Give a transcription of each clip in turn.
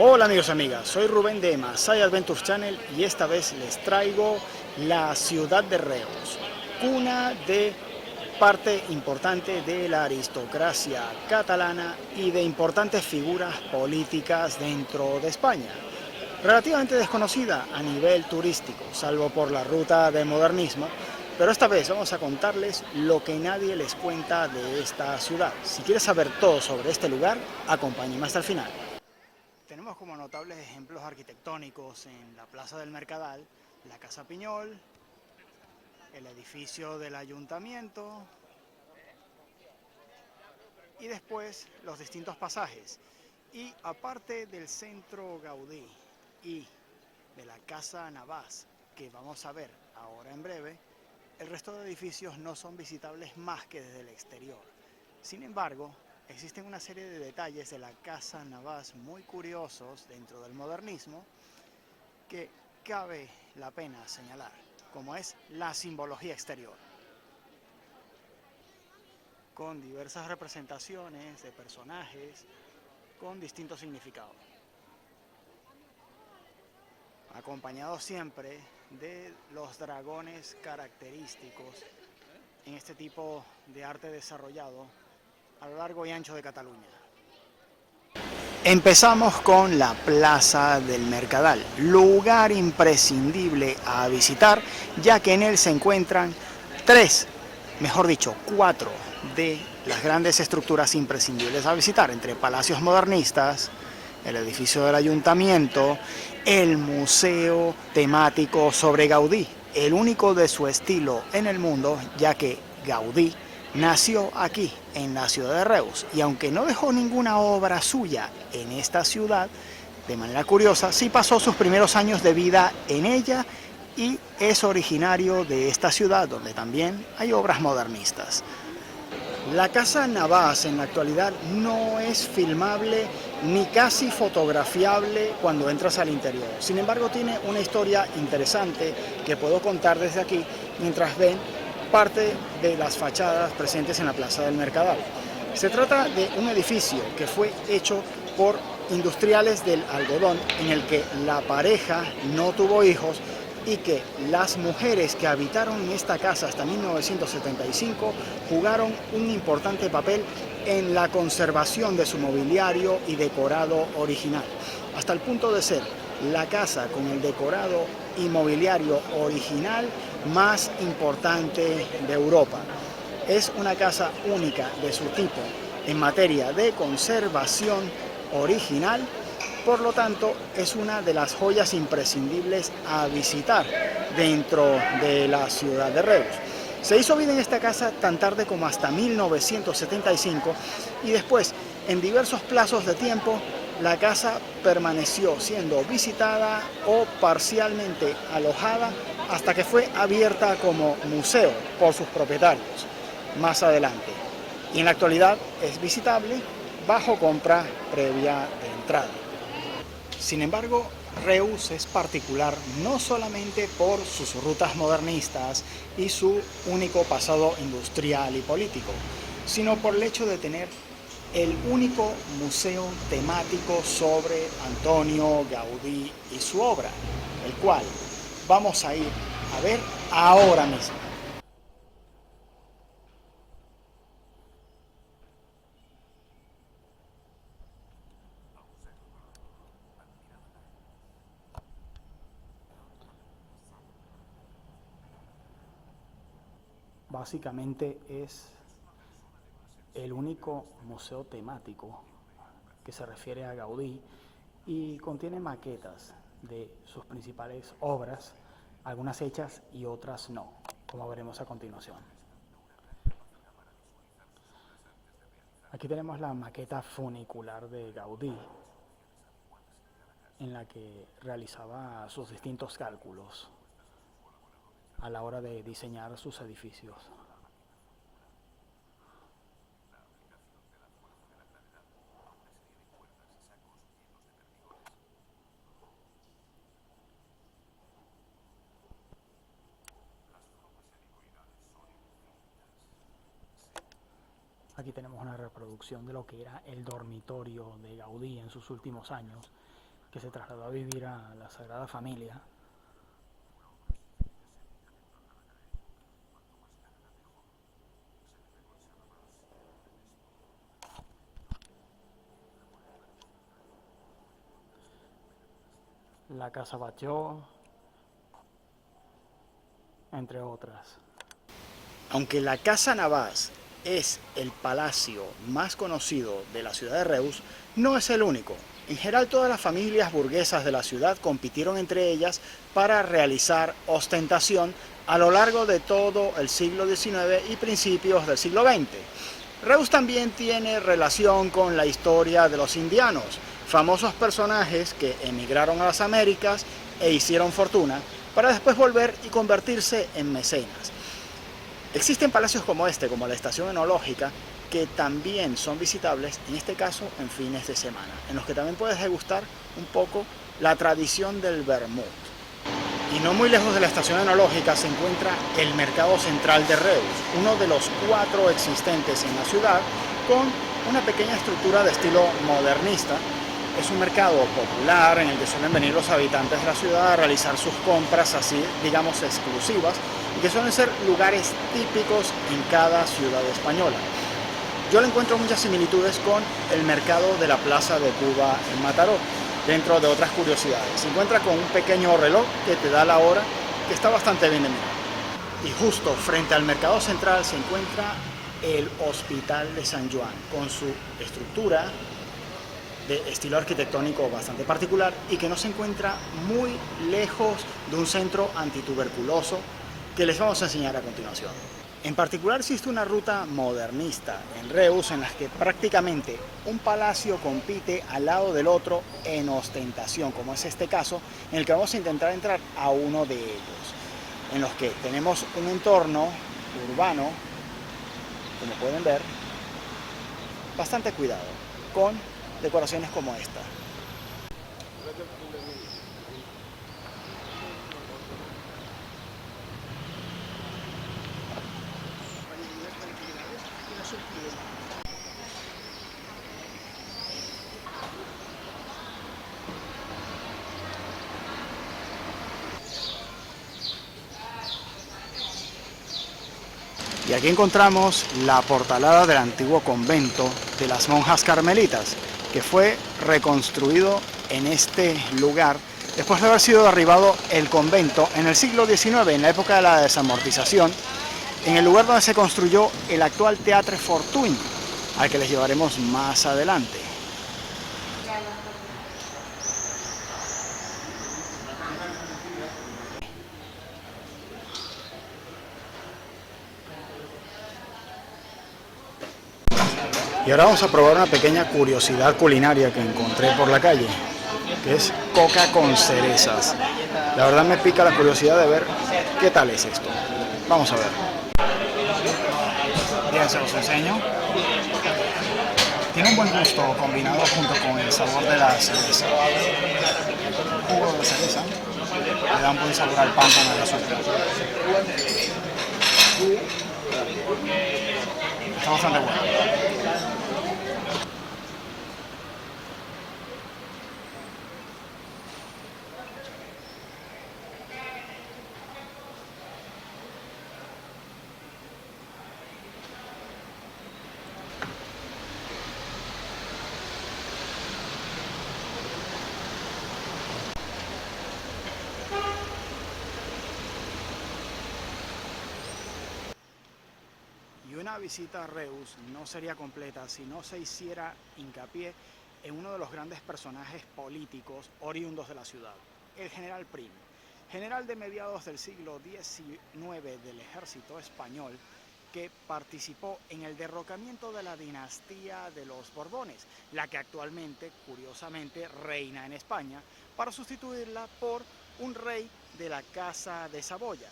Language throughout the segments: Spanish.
Hola amigos y amigas, soy Rubén de Masai Adventures Channel y esta vez les traigo la ciudad de Reus, cuna de parte importante de la aristocracia catalana y de importantes figuras políticas dentro de España. Relativamente desconocida a nivel turístico, salvo por la ruta del modernismo, pero esta vez vamos a contarles lo que nadie les cuenta de esta ciudad. Si quieres saber todo sobre este lugar, acompáñenme hasta el final. Tenemos como notables ejemplos arquitectónicos en la Plaza del Mercadal, la Casa Piñol, el edificio del Ayuntamiento y después los distintos pasajes. Y aparte del Centro Gaudí y de la Casa Navàs, que vamos a ver ahora en breve, el resto de edificios no son visitables más que desde el exterior. Sin embargo, existen una serie de detalles de la Casa Navàs muy curiosos dentro del modernismo que cabe la pena señalar, como es la simbología exterior, con diversas representaciones de personajes con distintos significados, acompañado siempre de los dragones característicos en este tipo de arte desarrollado a lo largo y ancho de Cataluña. Empezamos con la Plaza del Mercadal, lugar imprescindible a visitar, ya que en él se encuentran cuatro de las grandes estructuras imprescindibles a visitar, entre palacios modernistas, el edificio del ayuntamiento, el museo temático sobre Gaudí, el único de su estilo en el mundo, ya que Gaudí nació aquí, en la ciudad de Reus, y aunque no dejó ninguna obra suya en esta ciudad, de manera curiosa, sí pasó sus primeros años de vida en ella y es originario de esta ciudad, donde también hay obras modernistas. La Casa Navàs en la actualidad no es filmable ni casi fotografiable cuando entras al interior. Sin embargo, tiene una historia interesante que puedo contar desde aquí mientras ven parte de las fachadas presentes en la Plaza del Mercadal. Se trata de un edificio que fue hecho por industriales del algodón, en el que la pareja no tuvo hijos y que las mujeres que habitaron en esta casa hasta 1975 jugaron un importante papel en la conservación de su mobiliario y decorado original, hasta el punto de ser la casa con el decorado y mobiliario original más importante de Europa. Es una casa única de su tipo en materia de conservación original. Por lo tanto, es una de las joyas imprescindibles a visitar dentro de la ciudad de Reus. Se hizo vida en esta casa tan tarde como hasta 1975 y después, en diversos plazos de tiempo, la casa permaneció siendo visitada o parcialmente alojada hasta que fue abierta como museo por sus propietarios más adelante. Y en la actualidad es visitable bajo compra previa de entrada. Sin embargo, Reus es particular no solamente por sus rutas modernistas y su único pasado industrial y político, sino por el hecho de tener el único museo temático sobre Antonio Gaudí y su obra, el cual vamos a ir a ver ahora mismo. Básicamente es el único museo temático que se refiere a Gaudí y contiene maquetas de sus principales obras, algunas hechas y otras no, como veremos a continuación. Aquí tenemos la maqueta funicular de Gaudí, en la que realizaba sus distintos cálculos a la hora de diseñar sus edificios. Aquí tenemos una reproducción de lo que era el dormitorio de Gaudí en sus últimos años, que se trasladó a vivir a la Sagrada Familia. La Casa Batlló, entre otras. Aunque la Casa Navàs es el palacio más conocido de la ciudad de Reus, no es el único. En general, todas las familias burguesas de la ciudad compitieron entre ellas para realizar ostentación a lo largo de todo el siglo XIX y principios del siglo XX. Reus también tiene relación con la historia de los indianos, famosos personajes que emigraron a las Américas e hicieron fortuna para después volver y convertirse en mecenas. Existen palacios como este, como la Estación Enológica, que también son visitables, en este caso en fines de semana, en los que también puedes degustar un poco la tradición del vermut. Y no muy lejos de la Estación Enológica se encuentra el Mercado Central de Reus, uno de los 4 existentes en la ciudad, con una pequeña estructura de estilo modernista. Es un mercado popular en el que suelen venir los habitantes de la ciudad a realizar sus compras así, digamos, exclusivas, y que suelen ser lugares típicos en cada ciudad española. Yo le encuentro muchas similitudes con el mercado de la Plaza de Cuba en Mataró, dentro de otras curiosidades. Se encuentra con un pequeño reloj que te da la hora, que está bastante bien de mirar. Y justo frente al mercado central se encuentra el Hospital de San Joan, con su estructura de estilo arquitectónico bastante particular y que no se encuentra muy lejos de un centro antituberculoso que les vamos a enseñar a continuación. En particular existe una ruta modernista en Reus en la que prácticamente un palacio compite al lado del otro en ostentación, como es este caso, en el que vamos a intentar entrar a uno de ellos, en los que tenemos un entorno urbano, como pueden ver, bastante cuidado, con decoraciones como esta. Y aquí encontramos la portalada del antiguo convento de las monjas carmelitas, que fue reconstruido en este lugar después de haber sido derribado el convento en el siglo XIX, en la época de la desamortización, en el lugar donde se construyó el actual Teatre Fortuny, al que les llevaremos más adelante. Y ahora vamos a probar una pequeña curiosidad culinaria que encontré por la calle, que es coca con cerezas. La verdad me pica la curiosidad de ver qué tal es esto. Vamos a ver. Bien, se los enseño. Tiene un buen gusto combinado junto con el sabor de la cereza. El jugo de cereza le da un buen sabor al pan con el azúcar. Está bastante bueno. Y una visita a Reus no sería completa si no se hiciera hincapié en uno de los grandes personajes políticos oriundos de la ciudad, el general Prim, general de mediados del siglo XIX del ejército español, que participó en el derrocamiento de la dinastía de los Borbones, la que actualmente, curiosamente, reina en España, para sustituirla por un rey de la Casa de Saboya.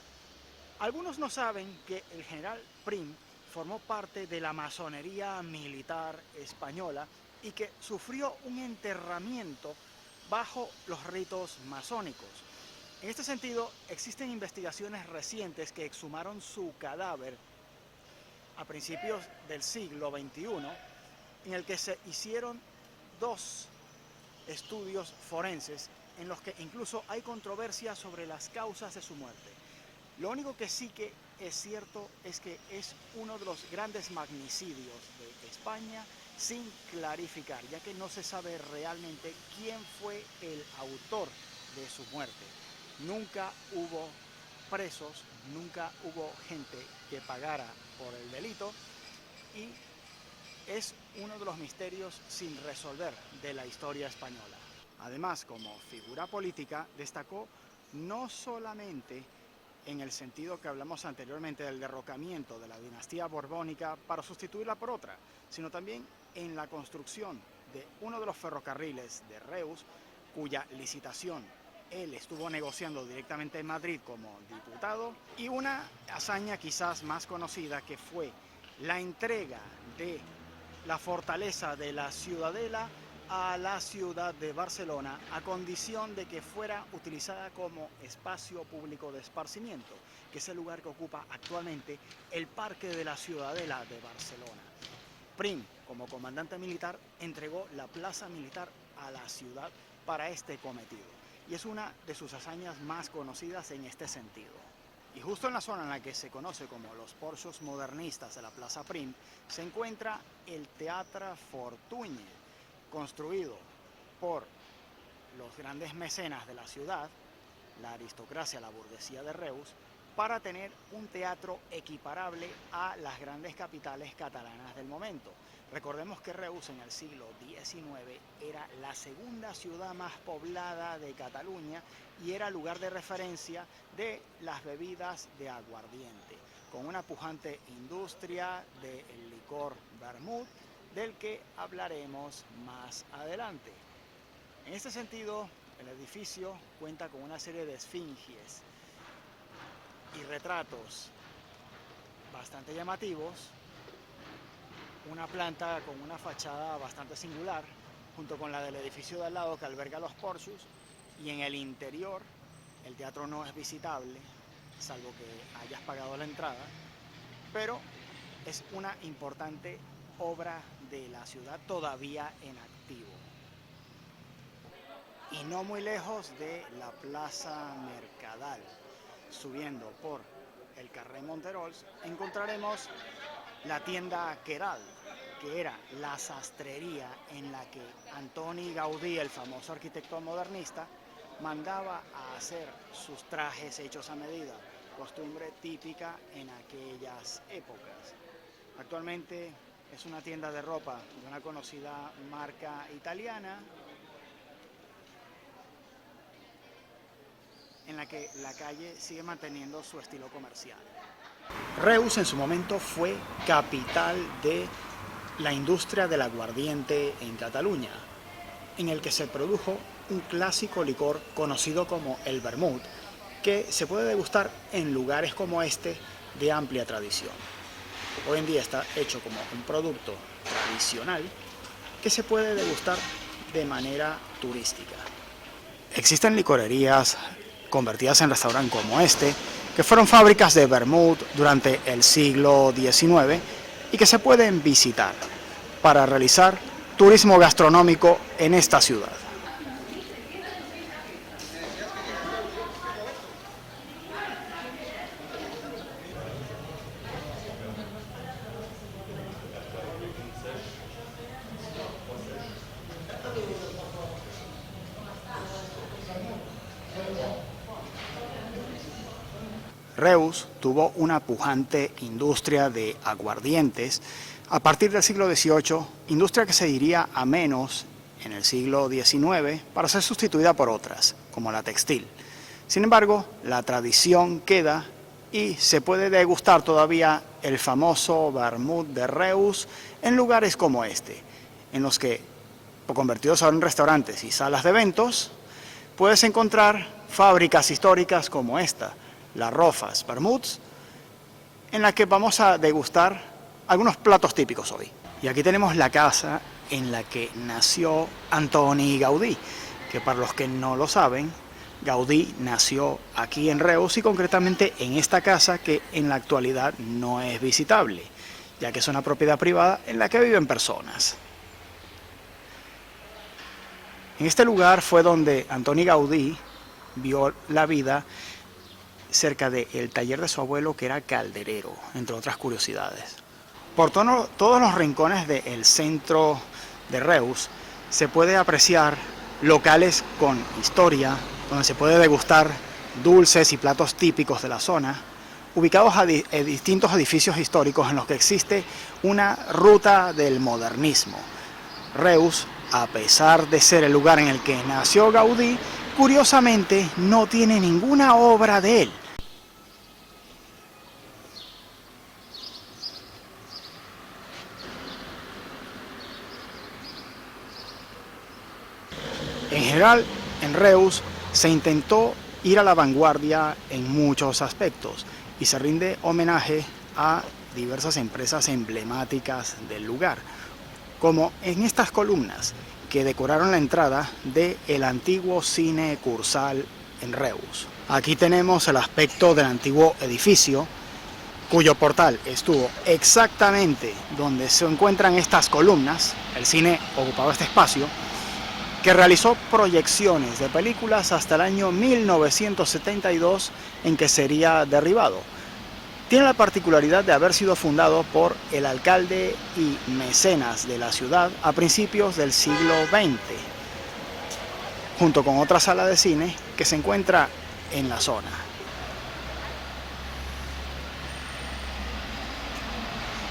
Algunos no saben que el general Prim formó parte de la masonería militar española y que sufrió un enterramiento bajo los ritos masónicos. En este sentido, existen investigaciones recientes que exhumaron su cadáver a principios del siglo XXI, en el que se hicieron 2 estudios forenses en los que incluso hay controversia sobre las causas de su muerte. Lo único que sí que es cierto es que es uno de los grandes magnicidios de España sin clarificar, ya que no se sabe realmente quién fue el autor de su muerte. Nunca hubo presos, nunca hubo gente que pagara por el delito y es uno de los misterios sin resolver de la historia española. Además, como figura política, destacó no solamente en el sentido que hablamos anteriormente del derrocamiento de la dinastía borbónica para sustituirla por otra, sino también en la construcción de uno de los ferrocarriles de Reus, cuya licitación él estuvo negociando directamente en Madrid como diputado, y una hazaña quizás más conocida que fue la entrega de la fortaleza de la Ciudadela a la ciudad de Barcelona a condición de que fuera utilizada como espacio público de esparcimiento, que es el lugar que ocupa actualmente el Parque de la Ciudadela de Barcelona. Prim, como comandante militar, entregó la plaza militar a la ciudad para este cometido, y es una de sus hazañas más conocidas en este sentido. Y justo en la zona en la que se conoce como los porxos modernistas de la Plaza Prim, se encuentra el Teatre Fortuny, construido por los grandes mecenas de la ciudad, la aristocracia, la burguesía de Reus, para tener un teatro equiparable a las grandes capitales catalanas del momento. Recordemos que Reus en el siglo XIX era la segunda ciudad más poblada de Cataluña y era lugar de referencia de las bebidas de aguardiente, con una pujante industria del licor vermut, del que hablaremos más adelante. En este sentido, el edificio cuenta con una serie de esfinges y retratos bastante llamativos, una planta con una fachada bastante singular, junto con la del edificio de al lado que alberga los porxos, y en el interior el teatro no es visitable, salvo que hayas pagado la entrada, pero es una importante obra de la ciudad todavía en activo. Y no muy lejos de la Plaza Mercadal, subiendo por el carrer Monterols, encontraremos la tienda Queralt, que era la sastrería en la que Antoni Gaudí, el famoso arquitecto modernista, mandaba a hacer sus trajes hechos a medida, costumbre típica en aquellas épocas. Actualmente es una tienda de ropa de una conocida marca italiana, en la que la calle sigue manteniendo su estilo comercial. Reus en su momento fue capital de la industria del aguardiente en Cataluña, en el que se produjo un clásico licor conocido como el vermut, que se puede degustar en lugares como este de amplia tradición. Hoy en día está hecho como un producto tradicional que se puede degustar de manera turística. Existen licorerías convertidas en restaurante como este, que fueron fábricas de vermut durante el siglo XIX y que se pueden visitar para realizar turismo gastronómico en esta ciudad. Reus tuvo una pujante industria de aguardientes a partir del siglo XVIII, industria que se iría a menos en el siglo XIX para ser sustituida por otras, como la textil. Sin embargo, la tradición queda y se puede degustar todavía el famoso vermut de Reus en lugares como este, en los que, convertidos ahora en restaurantes y salas de eventos, puedes encontrar fábricas históricas como esta, la Rofas Vermuts, en la que vamos a degustar algunos platos típicos hoy. Y aquí tenemos la casa en la que nació Antoni Gaudí, que para los que no lo saben, Gaudí nació aquí en Reus y concretamente en esta casa que en la actualidad no es visitable, ya que es una propiedad privada en la que viven personas. En este lugar fue donde Antoni Gaudí vio la vida cerca del taller de su abuelo, que era calderero, entre otras curiosidades. Por todos los rincones del centro de Reus se puede apreciar locales con historia, donde se puede degustar dulces y platos típicos de la zona, ubicados a distintos edificios históricos en los que existe una ruta del modernismo. Reus, a pesar de ser el lugar en el que nació Gaudí, curiosamente no tiene ninguna obra de él. En general, en Reus se intentó ir a la vanguardia en muchos aspectos y se rinde homenaje a diversas empresas emblemáticas del lugar, como en estas columnas que decoraron la entrada del antiguo cine Cursal en Reus. Aquí tenemos el aspecto del antiguo edificio, cuyo portal estuvo exactamente donde se encuentran estas columnas. El cine ocupaba este espacio, que realizó proyecciones de películas hasta el año 1972, en que sería derribado. Tiene la particularidad de haber sido fundado por el alcalde y mecenas de la ciudad a principios del siglo XX, junto con otra sala de cine que se encuentra en la zona.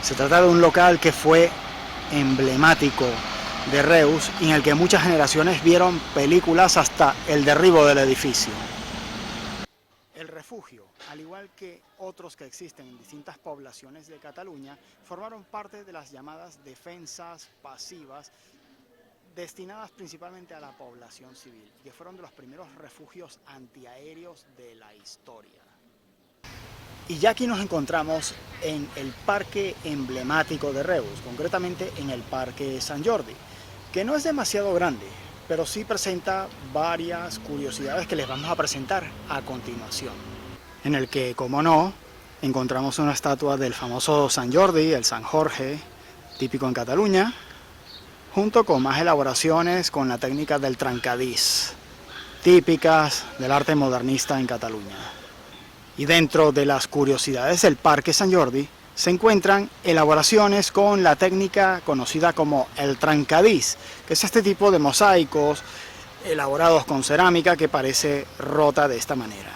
Se trata de un local que fue emblemático de Reus y en el que muchas generaciones vieron películas hasta el derribo del edificio. El refugio, al igual que otros que existen en distintas poblaciones de Cataluña, formaron parte de las llamadas defensas pasivas, destinadas principalmente a la población civil, que fueron de los primeros refugios antiaéreos de la historia. Y ya aquí nos encontramos en el parque emblemático de Reus, concretamente en el Parque Sant Jordi, que no es demasiado grande, pero sí presenta varias curiosidades que les vamos a presentar a continuación. En el que, como no, encontramos una estatua del famoso Sant Jordi, el Sant Jorge, típico en Cataluña, junto con más elaboraciones con la técnica del trencadís, típicas del arte modernista en Cataluña. Y dentro de las curiosidades del Parque Sant Jordi se encuentran elaboraciones con la técnica conocida como el trencadís, que es este tipo de mosaicos elaborados con cerámica que parece rota de esta manera,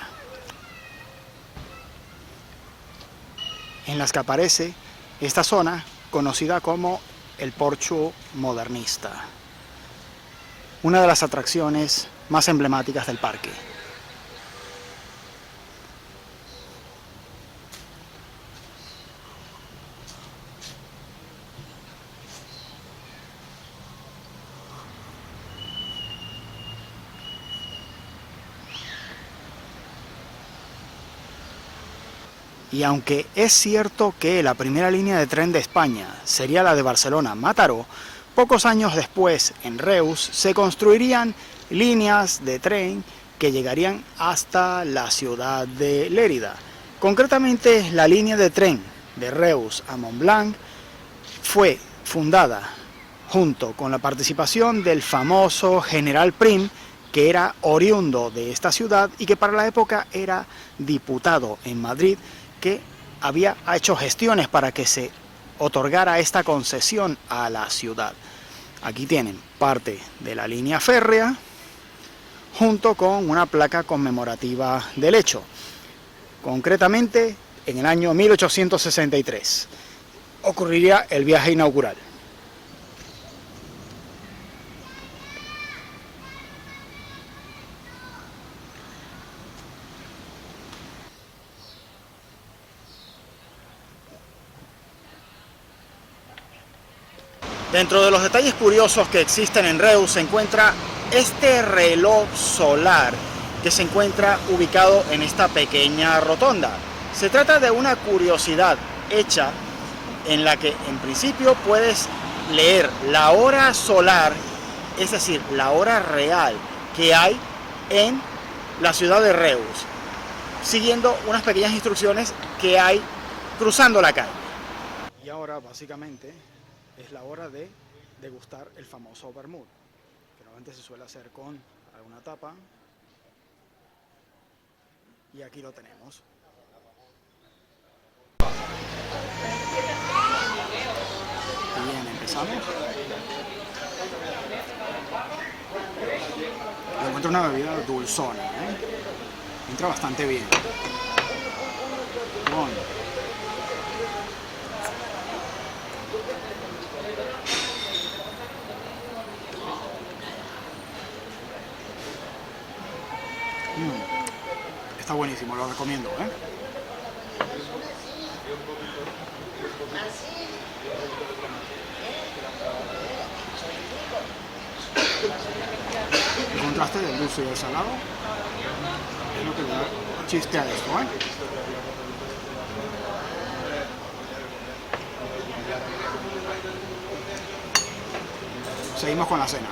en las que aparece esta zona conocida como el Porxo modernista, una de las atracciones más emblemáticas del parque. Y aunque es cierto que la primera línea de tren de España sería la de Barcelona-Mataró, pocos años después en Reus se construirían líneas de tren que llegarían hasta la ciudad de Lérida. Concretamente, la línea de tren de Reus a Montblanc fue fundada junto con la participación del famoso general Prim, que era oriundo de esta ciudad y que para la época era diputado en Madrid, que había hecho gestiones para que se otorgara esta concesión a la ciudad. Aquí tienen parte de la línea férrea junto con una placa conmemorativa del hecho. Concretamente, en el año 1863 ocurriría el viaje inaugural. Dentro de los detalles curiosos que existen en Reus se encuentra este reloj solar que se encuentra ubicado en esta pequeña rotonda. Se trata de una curiosidad hecha en la que en principio puedes leer la hora solar, es decir, la hora real que hay en la ciudad de Reus, siguiendo unas pequeñas instrucciones que hay cruzando la calle. Y ahora básicamente es la hora de degustar el famoso vermut, que nos Normalmente se suele hacer con alguna tapa. Y aquí lo tenemos. Bien, empezamos. Encuentro una bebida dulzona, ¿eh? Entra bastante bien. Bueno. Está buenísimo, lo recomiendo, ¿eh? El contraste del dulce y del salado es lo que le da chiste a esto, ¿eh? Seguimos con la cena.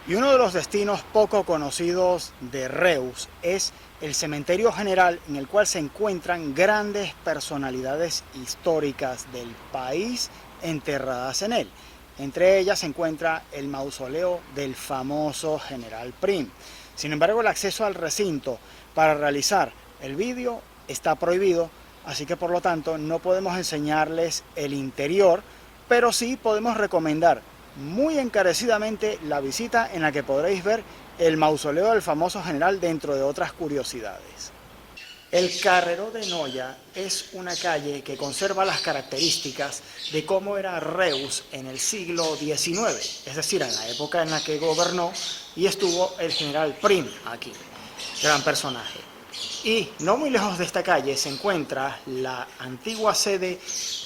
Y uno de los destinos poco conocidos de Reus es el cementerio general, en el cual se encuentran grandes personalidades históricas del país enterradas en él. Entre ellas se encuentra el mausoleo del famoso general Prim. Sin embargo, el acceso al recinto para realizar el vídeo está prohibido, así que por lo tanto no podemos enseñarles el interior, pero sí podemos recomendar muy encarecidamente la visita, en la que podréis ver el mausoleo del famoso general, dentro de otras curiosidades. El Carreró de Noia es una calle que conserva las características de cómo era Reus en el siglo XIX, es decir, en la época en la que gobernó y estuvo el general Prim aquí, gran personaje. Y no muy lejos de esta calle se encuentra la antigua sede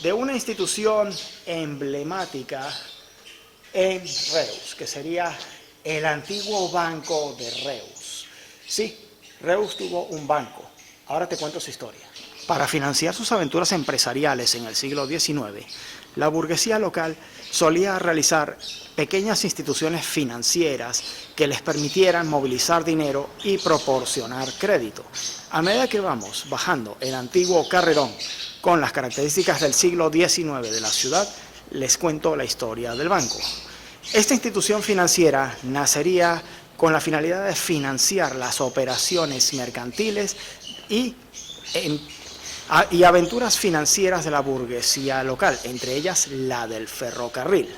de una institución emblemática en Reus, que sería el antiguo Banco de Reus. Sí, Reus tuvo un banco. Ahora te cuento su historia. Para financiar sus aventuras empresariales en el siglo XIX, la burguesía local solía realizar pequeñas instituciones financieras que les permitieran movilizar dinero y proporcionar crédito. A medida que vamos bajando el antiguo carrerón con las características del siglo XIX de la ciudad, les cuento la historia del banco. Esta institución financiera nacería con la finalidad de financiar las operaciones mercantiles y aventuras financieras de la burguesía local, entre ellas la del ferrocarril.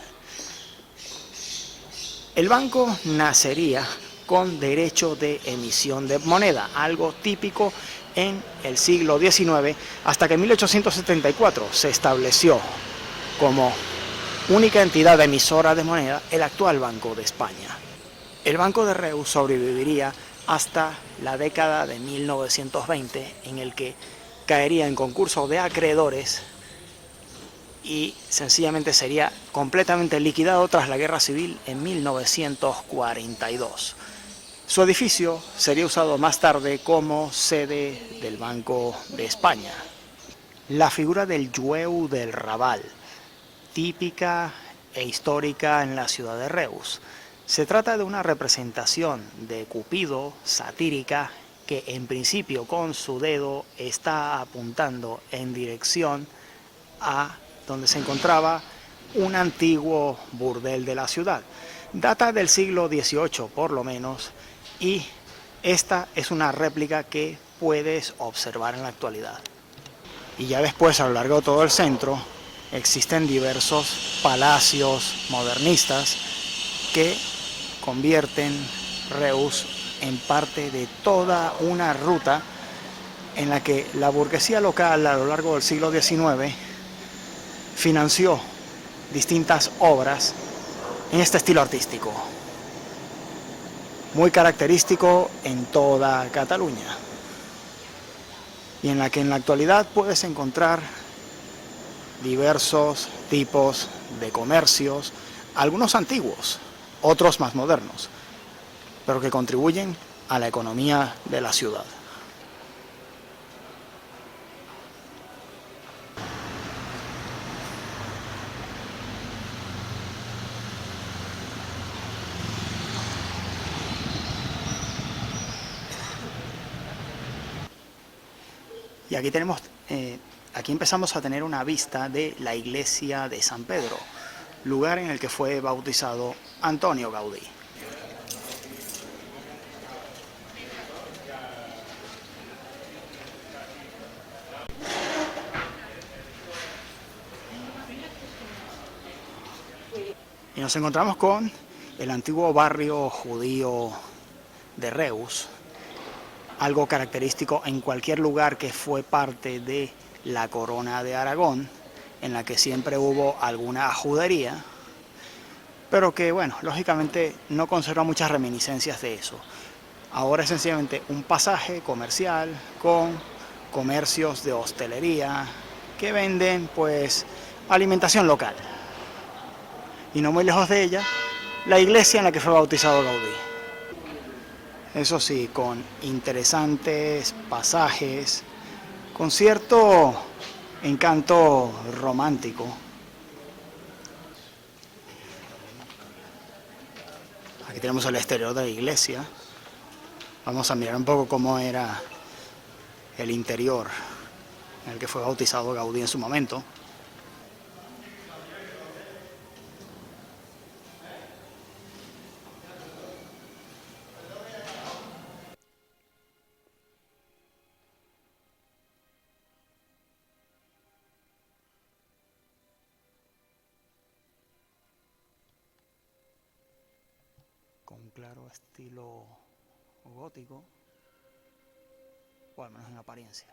El banco nacería con derecho de emisión de moneda, algo típico en el siglo XIX, hasta que en 1874 se estableció como única entidad emisora de moneda el actual Banco de España. El Banco de Reus sobreviviría hasta la década de 1920, en el que caería en concurso de acreedores y sencillamente sería completamente liquidado tras la Guerra Civil en 1942. Su edificio sería usado más tarde como sede del Banco de España. La figura del Jueu del Raval, típica e histórica en la ciudad de Reus. Se trata de una representación de Cupido satírica que en principio con su dedo está apuntando en dirección a donde se encontraba un antiguo burdel de la ciudad. Data del siglo XVIII por lo menos, y esta es una réplica que puedes observar en la actualidad. Y ya después, a lo largo de todo el centro, existen diversos palacios modernistas que convierten Reus en parte de toda una ruta en la que la burguesía local a lo largo del siglo XIX financió distintas obras en este estilo artístico, muy característico en toda Cataluña, y en la que en la actualidad puedes encontrar diversos tipos de comercios, algunos antiguos, otros más modernos, pero que contribuyen a la economía de la ciudad. Y aquí tenemos, aquí empezamos a tener una vista de la iglesia de San Pedro, lugar en el que fue bautizado Antonio Gaudí. Y nos encontramos con el antiguo barrio judío de Reus, algo característico en cualquier lugar que fue parte de la corona de Aragón, en la que siempre hubo alguna judería, pero que, bueno, lógicamente no conserva muchas reminiscencias de eso. Ahora es sencillamente un pasaje comercial con comercios de hostelería que venden, pues, alimentación local. Y no muy lejos de ella, la iglesia en la que fue bautizado Gaudí. Eso sí, con interesantes pasajes, con cierto encanto romántico. Aquí tenemos el exterior de la iglesia. Vamos a mirar un poco cómo era el interior en el que fue bautizado Gaudí en su momento. Con un claro estilo gótico, o al menos en apariencia.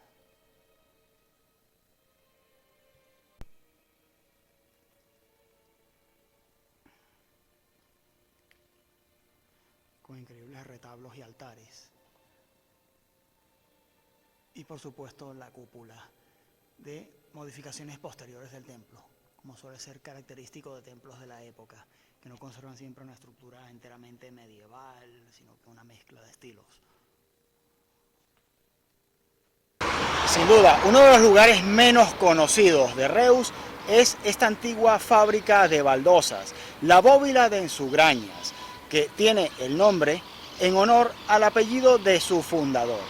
Con increíbles retablos y altares. Y por supuesto la cúpula de modificaciones posteriores del templo, como suele ser característico de templos de la época, que no conservan siempre una estructura enteramente medieval, sino que una mezcla de estilos. Sin duda, uno de los lugares menos conocidos de Reus es esta antigua fábrica de baldosas, la Bóvila de Ensugrañas, que tiene el nombre en honor al apellido de su fundador.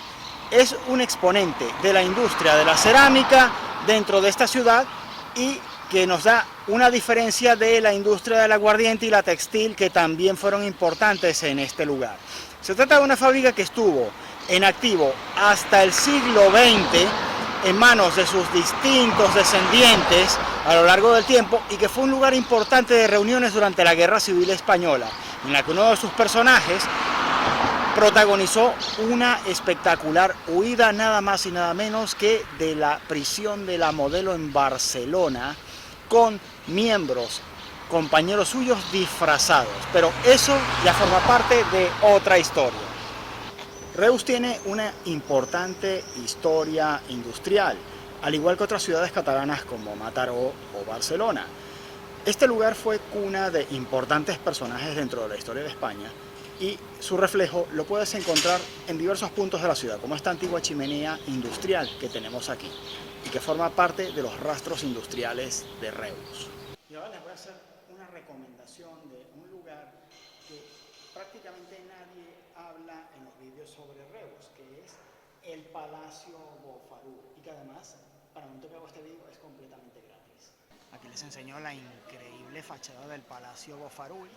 Es un exponente de la industria de la cerámica dentro de esta ciudad y que nos da una diferencia de la industria del aguardiente y la textil, que también fueron importantes en este lugar. Se trata de una fábrica que estuvo en activo hasta el siglo XX en manos de sus distintos descendientes a lo largo del tiempo, y que fue un lugar importante de reuniones durante la Guerra Civil Española, en la que uno de sus personajes protagonizó una espectacular huida, nada más y nada menos que de la prisión de la Modelo en Barcelona, con miembros, compañeros suyos disfrazados. Pero eso ya forma parte de otra historia. Reus tiene una importante historia industrial, al igual que otras ciudades catalanas como Mataró o Barcelona. Este lugar fue cuna de importantes personajes dentro de la historia de España, y su reflejo lo puedes encontrar en diversos puntos de la ciudad, como esta antigua chimenea industrial que tenemos aquí, y que forma parte de los rastros industriales de Reus. Y ahora les voy a hacer una recomendación de un lugar que prácticamente nadie habla en los vídeos sobre Reus, que es el Palacio Bofarull, y que además, para el momento que hago este vídeo, es completamente gratis. Aquí les enseño la increíble fachada del Palacio Bofarull,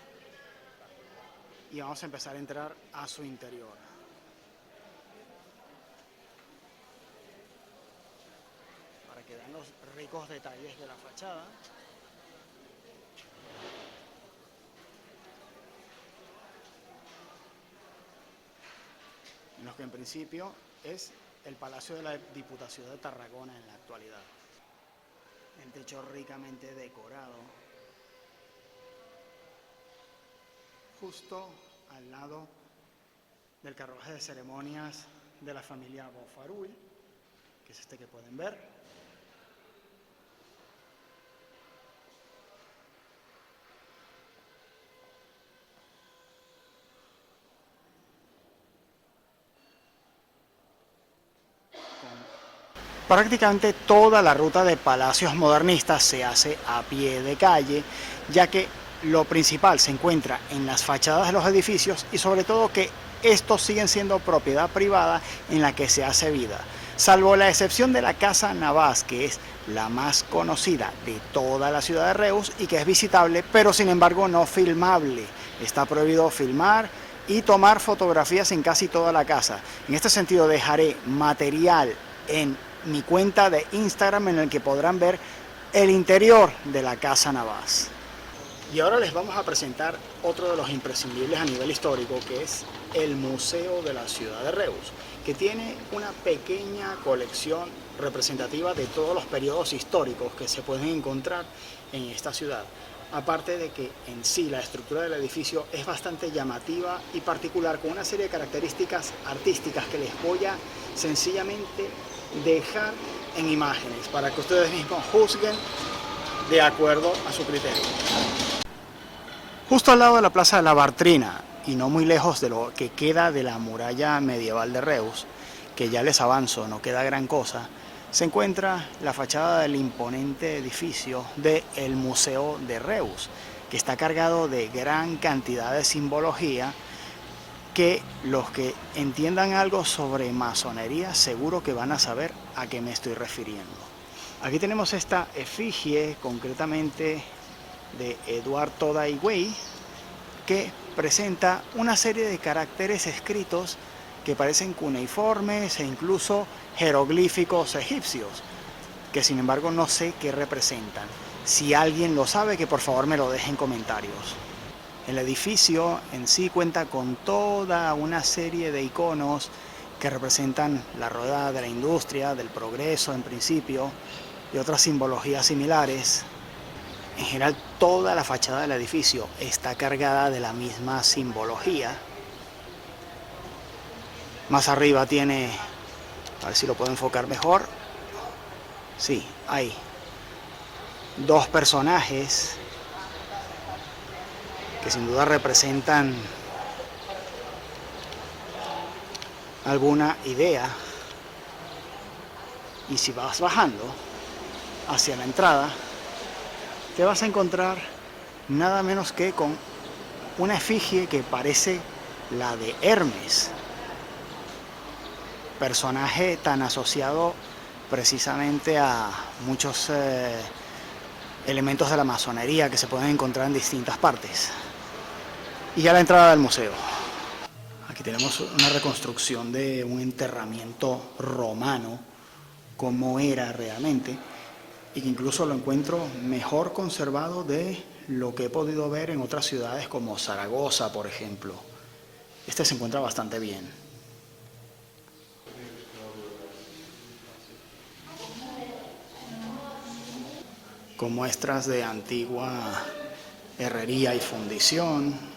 y vamos a empezar a entrar a su interior. Para que vean los ricos detalles de la fachada. En los que en principio es el Palacio de la Diputación de Tarragona en la actualidad. El techo ricamente decorado, justo al lado del carruaje de ceremonias de la familia Bofarull, que es este que pueden ver. Prácticamente toda la ruta de palacios modernistas se hace a pie de calle, ya que lo principal se encuentra en las fachadas de los edificios, y sobre todo que estos siguen siendo propiedad privada en la que se hace vida, salvo la excepción de la Casa Navàs, que es la más conocida de toda la ciudad de Reus y que es visitable, pero sin embargo no filmable. Está prohibido filmar y tomar fotografías en casi toda la casa. En este sentido dejaré material en mi cuenta de Instagram en el que podrán ver el interior de la Casa Navàs. Y ahora les vamos a presentar otro de los imprescindibles a nivel histórico, que es el Museo de la Ciudad de Reus, que tiene una pequeña colección representativa de todos los periodos históricos que se pueden encontrar en esta ciudad. Aparte de que en sí la estructura del edificio es bastante llamativa y particular, con una serie de características artísticas que les voy a sencillamente dejar en imágenes para que ustedes mismos juzguen de acuerdo a su criterio. Justo al lado de la Plaza de la Bartrina, y no muy lejos de lo que queda de la muralla medieval de Reus, que ya les avanzo, no queda gran cosa, se encuentra la fachada del imponente edificio del Museo de Reus, que está cargado de gran cantidad de simbología que los que entiendan algo sobre masonería seguro que van a saber a qué me estoy refiriendo. Aquí tenemos esta efigie, concretamente de Eduard Toda-y-Wei, que presenta una serie de caracteres escritos que parecen cuneiformes e incluso jeroglíficos egipcios, que sin embargo no sé qué representan. Si alguien lo sabe, que por favor me lo deje en comentarios. El edificio en sí cuenta con toda una serie de iconos que representan la rueda de la industria, del progreso en principio, y otras simbologías similares. En general, toda la fachada del edificio está cargada de la misma simbología. Más arriba tiene, a ver si lo puedo enfocar mejor. Sí, hay dos personajes que sin duda representan alguna idea. Y si vas bajando hacia la entrada, te vas a encontrar nada menos que con una efigie que parece la de Hermes, personaje tan asociado precisamente a muchos elementos de la masonería que se pueden encontrar en distintas partes. Y ya la entrada del museo. Aquí tenemos una reconstrucción de un enterramiento romano, como era realmente, y que incluso lo encuentro mejor conservado de lo que he podido ver en otras ciudades como Zaragoza, por ejemplo. Este se encuentra bastante bien. Con muestras de antigua herrería y fundición.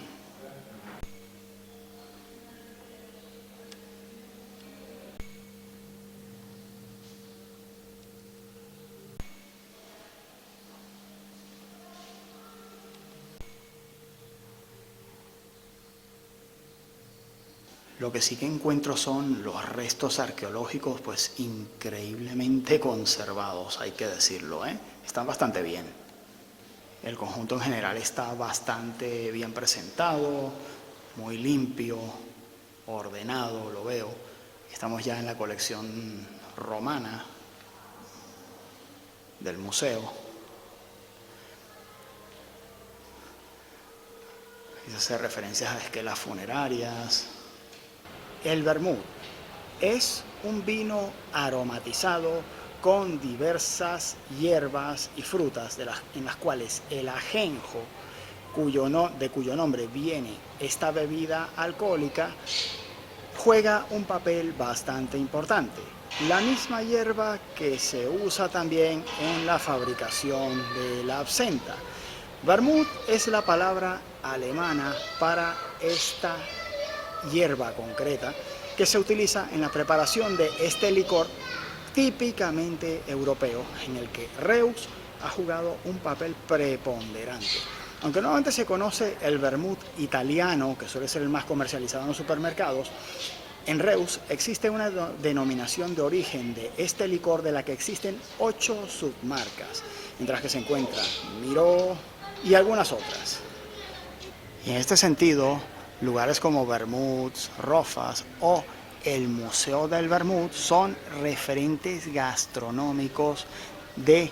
Lo que sí que encuentro son los restos arqueológicos, pues increíblemente conservados, hay que decirlo, ¿eh? Están bastante bien. El conjunto en general está bastante bien presentado, muy limpio, ordenado, lo veo. Estamos ya en la colección romana del museo. Se hace referencias a esquelas funerarias. El vermut es un vino aromatizado con diversas hierbas y frutas en las cuales el ajenjo, de cuyo nombre viene esta bebida alcohólica, juega un papel bastante importante. La misma hierba que se usa también en la fabricación de la absenta. Vermut es la palabra alemana para esta hierba concreta que se utiliza en la preparación de este licor típicamente europeo, en el que Reus ha jugado un papel preponderante. Aunque normalmente se conoce el vermut italiano, que suele ser el más comercializado en los supermercados, en Reus existe una denominación de origen de este licor de la que existen 8 submarcas, entre las que se encuentran Miró y algunas otras. Y en este sentido, lugares como Vermuts, Rofas o el Museo del Vermut son referentes gastronómicos de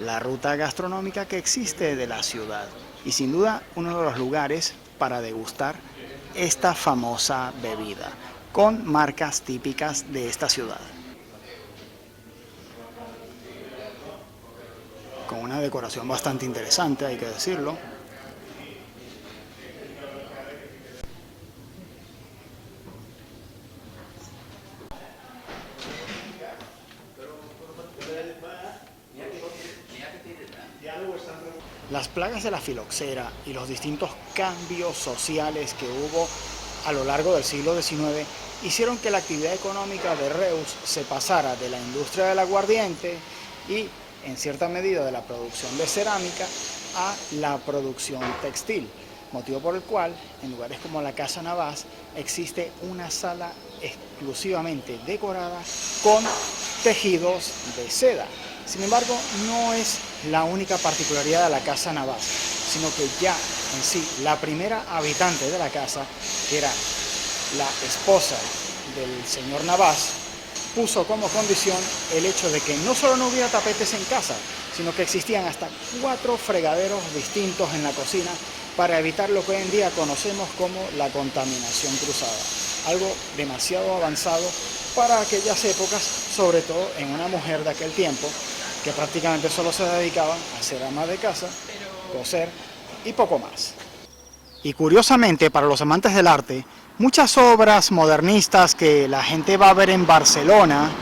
la ruta gastronómica que existe de la ciudad. Y sin duda uno de los lugares para degustar esta famosa bebida, con marcas típicas de esta ciudad. Con una decoración bastante interesante, hay que decirlo. Las plagas de la filoxera y los distintos cambios sociales que hubo a lo largo del siglo XIX hicieron que la actividad económica de Reus se pasara de la industria del aguardiente y, en cierta medida, de la producción de cerámica a la producción textil, motivo por el cual en lugares como la Casa Navàs existe una sala exclusivamente decorada con tejidos de seda. Sin embargo, no es la única particularidad de la Casa Navàs, sino que ya en sí la primera habitante de la casa, que era la esposa del señor Navàs, puso como condición el hecho de que no solo no hubiera tapetes en casa, sino que existían hasta 4 fregaderos distintos en la cocina para evitar lo que hoy en día conocemos como la contaminación cruzada. Algo demasiado avanzado para aquellas épocas, sobre todo en una mujer de aquel tiempo, que prácticamente solo se dedicaban a ser ama de casa, coser y poco más. Y curiosamente, para los amantes del arte, muchas obras modernistas que la gente va a ver en Barcelona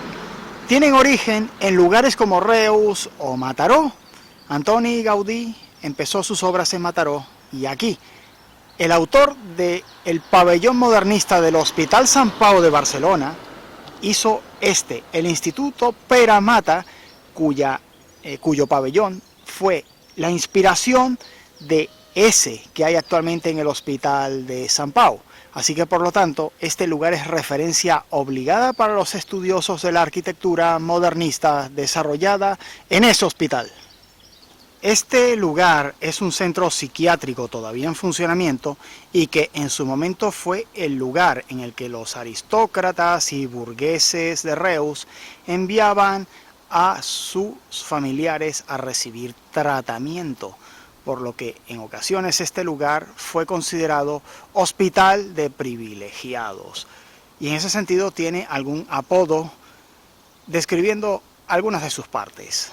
tienen origen en lugares como Reus o Mataró. Antoni Gaudí empezó sus obras en Mataró y aquí. El autor del pabellón modernista del Hospital Sant Pau de Barcelona hizo el Instituto Pere Mata, cuyo pabellón fue la inspiración de ese que hay actualmente en el Hospital de Sant Pau. Así que, por lo tanto, este lugar es referencia obligada para los estudiosos de la arquitectura modernista desarrollada en ese hospital. Este lugar es un centro psiquiátrico todavía en funcionamiento y que en su momento fue el lugar en el que los aristócratas y burgueses de Reus enviaban a sus familiares a recibir tratamiento, por lo que en ocasiones este lugar fue considerado hospital de privilegiados. Y en ese sentido tiene algún apodo describiendo algunas de sus partes.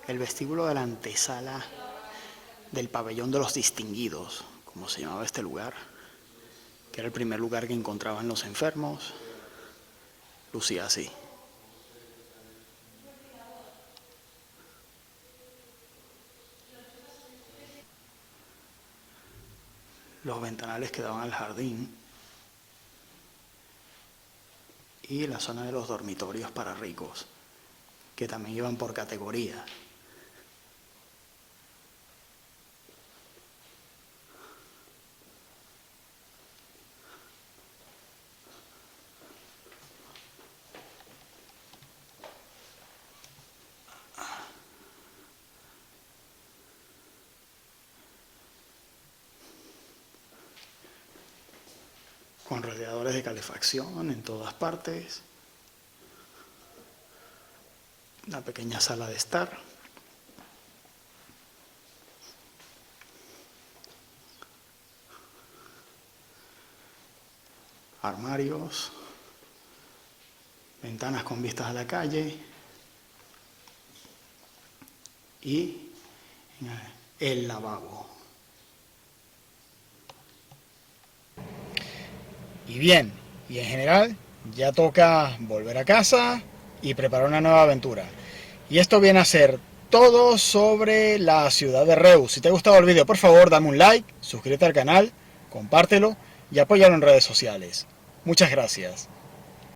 El vestíbulo de la antesala del pabellón de los distinguidos, como se llamaba este lugar, que era el primer lugar que encontraban los enfermos, lucía así. Los ventanales que daban al jardín y la zona de los dormitorios para ricos, que también iban por categoría. Con radiadores de calefacción en todas partes. Una pequeña sala de estar. Armarios. Ventanas con vistas a la calle. Y el lavabo. Y bien, y en general ya toca volver a casa y preparar una nueva aventura. Y esto viene a ser todo sobre la ciudad de Reus. Si te ha gustado el vídeo, por favor, dame un like, suscríbete al canal, compártelo y apóyalo en redes sociales. Muchas gracias.